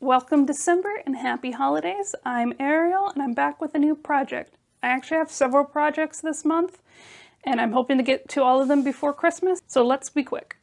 Welcome December and happy holidays. I'm Ariel and I'm back with a new project. I actually have several projects this month and I'm hoping to get to all of them before Christmas, so let's be quick.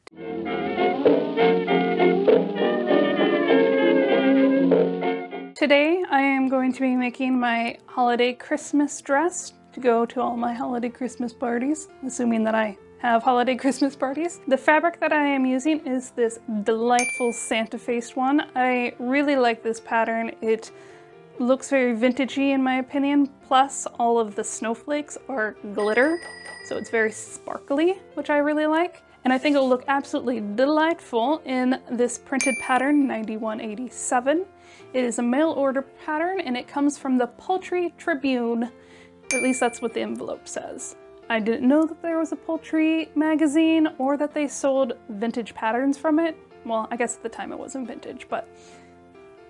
Today I am going to be making my holiday Christmas dress to go to all my holiday Christmas parties, assuming that I have holiday Christmas parties. The fabric that I am using is this delightful Santa-faced one. I really like this pattern. It looks very vintagey in my opinion, plus all of the snowflakes are glitter, so it's very sparkly, which I really like. And I think it'll look absolutely delightful in this printed pattern, 9187. It is a mail order pattern and it comes from the Poultry Tribune, or at least that's what the envelope says. I didn't know that there was a poultry magazine or that they sold vintage patterns from it. Well, I guess at the time it wasn't vintage, but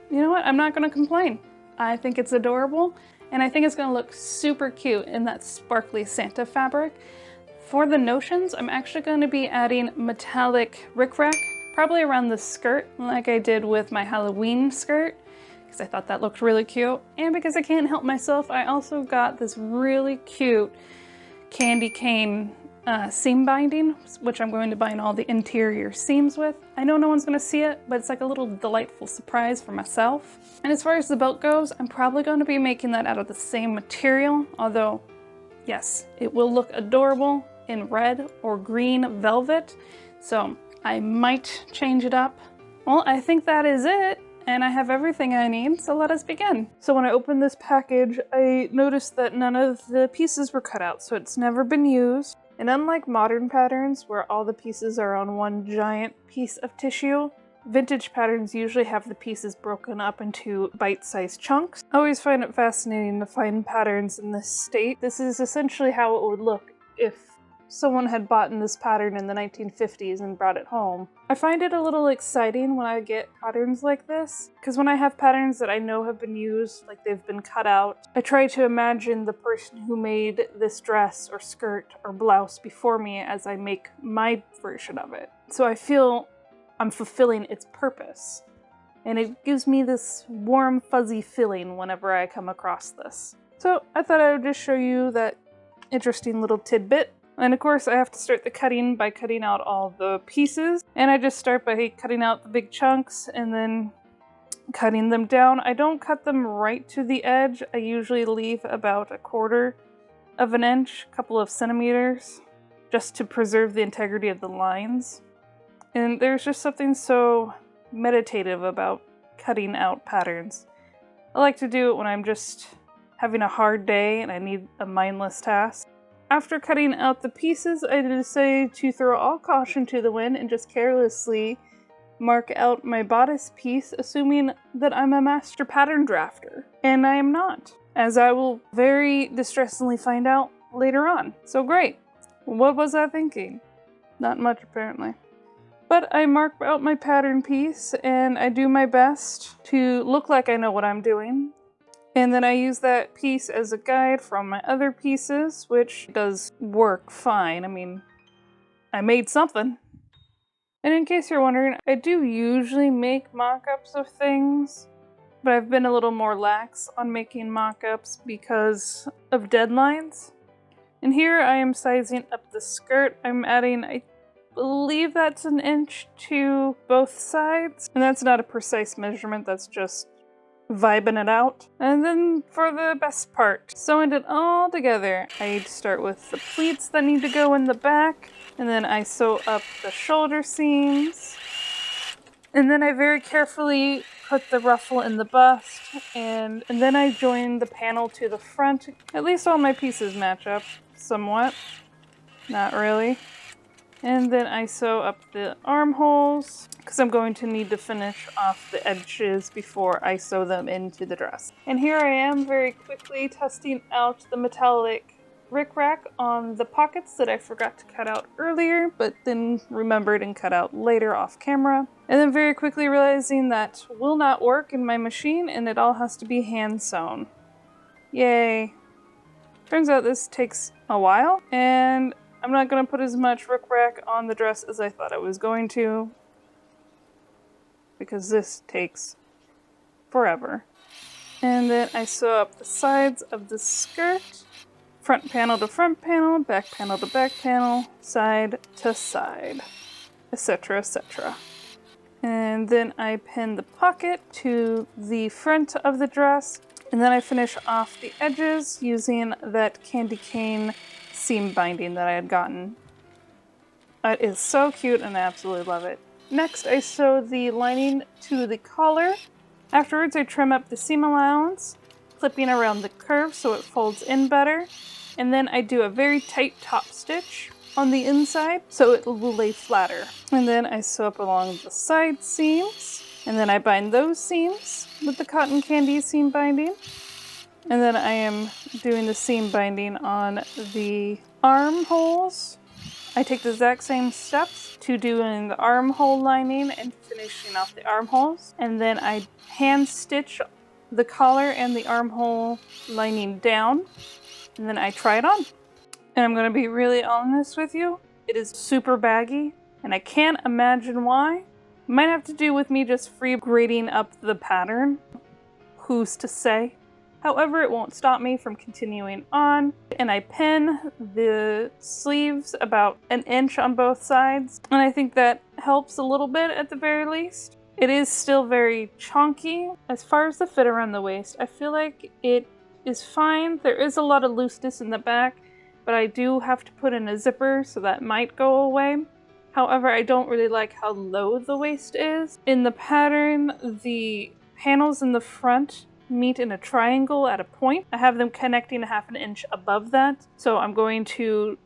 you know what? I'm not gonna complain. I think it's adorable and I think it's gonna look super cute in that sparkly Santa fabric. For the notions, I'm actually gonna be adding metallic rickrack, probably around the skirt like I did with my Halloween skirt, because I thought that looked really cute. And because I can't help myself, I also got this really cute candy cane seam binding, which I'm going to bind all the interior seams with. I know no one's going to see it, but it's like a little delightful surprise for myself. And as far as the belt goes, I'm probably going to be making that out of the same material, although yes, it will look adorable in red or green velvet, so I might change it up. Well, I think that is it. And I have everything I need, so let us begin. So when I opened this package, I noticed that none of the pieces were cut out, so it's never been used. And unlike modern patterns, where all the pieces are on one giant piece of tissue, vintage patterns usually have the pieces broken up into bite-sized chunks. I always find it fascinating to find patterns in this state. This is essentially how it would look if someone had bought this pattern in the 1950s and brought it home. I find it a little exciting when I get patterns like this, because when I have patterns that I know have been used, like they've been cut out, I try to imagine the person who made this dress or skirt or blouse before me as I make my version of it. So I feel I'm fulfilling its purpose. And it gives me this warm, fuzzy feeling whenever I come across this. So I thought I would just show you that interesting little tidbit. And of course I have to start the cutting by cutting out all the pieces. And I just start by cutting out the big chunks and then cutting them down. I don't cut them right to the edge. I usually leave about 1/4 of an inch, a couple of centimeters, just to preserve the integrity of the lines. And there's just something so meditative about cutting out patterns. I like to do it when I'm just having a hard day and I need a mindless task. After cutting out the pieces, I decided to throw all caution to the wind and just carelessly mark out my bodice piece, assuming that I'm a master pattern drafter. And I am not, as I will very distressingly find out later on. So great. What was I thinking? Not much, apparently. But I mark out my pattern piece and I do my best to look like I know what I'm doing. And then I use that piece as a guide from my other pieces, which does work fine. I mean, I made something. And in case you're wondering, I do usually make mock-ups of things, but I've been a little more lax on making mock-ups because of deadlines. And here I am sizing up the skirt. I'm adding, I believe that's 1 inch to both sides. And that's not a precise measurement, that's just vibing it out. And then for the best part, sewing it all together, I start with the pleats that need to go in the back, and then I sew up the shoulder seams, and then I very carefully put the ruffle in the bust, and then I join the panel to the front. At least all my pieces match up somewhat. Not really. And then I sew up the armholes, because I'm going to need to finish off the edges before I sew them into the dress. And here I am very quickly testing out the metallic rickrack on the pockets that I forgot to cut out earlier, but then remembered and cut out later off camera. And then very quickly realizing that will not work in my machine and it all has to be hand sewn. Yay. Turns out this takes a while, and I'm not going to put as much rickrack on the dress as I thought I was going to, because this takes forever. And then I sew up the sides of the skirt, front panel to front panel, back panel to back panel, side to side, etc., etc. And then I pin the pocket to the front of the dress, and then I finish off the edges using that candy cane seam binding that I had gotten. It is so cute and I absolutely love it. Next, I sew the lining to the collar. Afterwards, I trim up the seam allowance, clipping around the curve so it folds in better. And then I do a very tight top stitch on the inside so it will lay flatter. And then I sew up along the side seams. And then I bind those seams with the cotton candy seam binding. And then I am doing the seam binding on the armholes. I take the exact same steps to doing the armhole lining and finishing off the armholes. And then I hand stitch the collar and the armhole lining down. And then I try it on. And I'm going to be really honest with you. It is super baggy and I can't imagine why. It might have to do with me just free grading up the pattern. Who's to say? However, it won't stop me from continuing on. And I pin the sleeves about an inch on both sides. And I think that helps a little bit at the very least. It is still very chunky. As far as the fit around the waist, I feel like it is fine. There is a lot of looseness in the back, but I do have to put in a zipper, so that might go away. However, I don't really like how low the waist is. In the pattern, the panels in the front meet in a triangle at a point. I have them connecting a half an inch above that. So I'm going to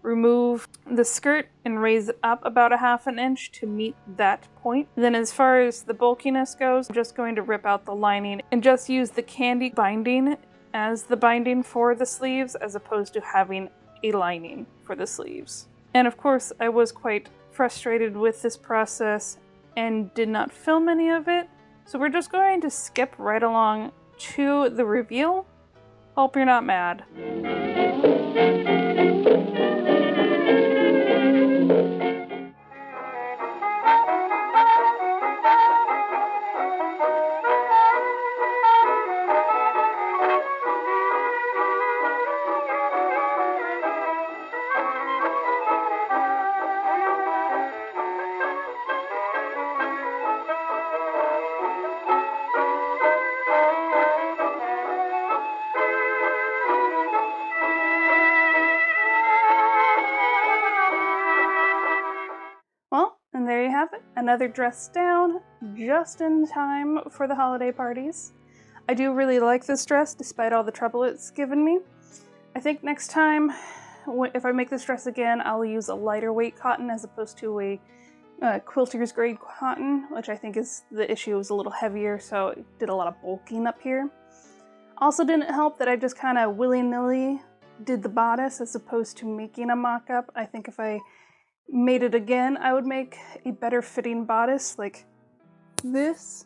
remove the skirt and raise it up about a half an inch to meet that point. Then as far as the bulkiness goes, I'm just going to rip out the lining and just use the candy binding as the binding for the sleeves as opposed to having a lining for the sleeves. And of course, I was quite frustrated with this process and did not film any of it. So we're just going to skip right along to the reveal. Hope you're not mad. Well, and there you have it. Another dress down, just in time for the holiday parties. I do really like this dress, despite all the trouble it's given me. I think next time, if I make this dress again, I'll use a lighter weight cotton as opposed to a quilter's grade cotton, which I think is the issue. It was a little heavier, so it did a lot of bulking up here. Also didn't help that I just kind of willy-nilly did the bodice as opposed to making a mock-up. I think if I made it again, I would make a better fitting bodice like this.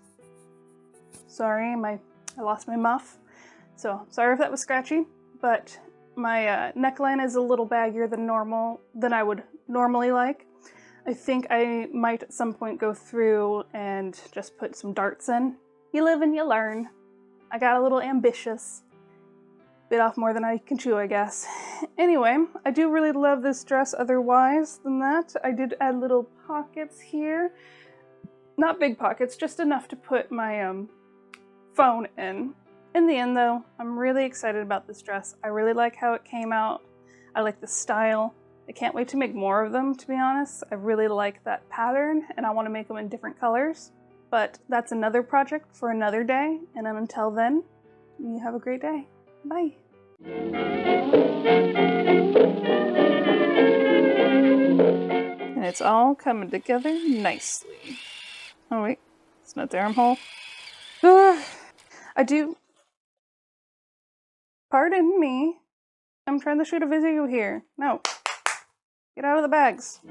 Sorry, I lost my muff. So sorry if that was scratchy, but my neckline is a little baggier than I would normally like. I think I might at some point go through and just put some darts in. You live and you learn. I got a little ambitious. Bit off more than I can chew, I guess. Anyway, I do really love this dress otherwise than that. I did add little pockets here. Not big pockets, just enough to put my phone in. In the end though, I'm really excited about this dress. I really like how it came out. I like the style. I can't wait to make more of them, to be honest. I really like that pattern and I want to make them in different colors. But that's another project for another day. And until then, you have a great day. Bye. And it's all coming together nicely. Oh wait, it's not the armhole. I do... Pardon me. I'm trying to shoot a video here. No. Get out of the bags.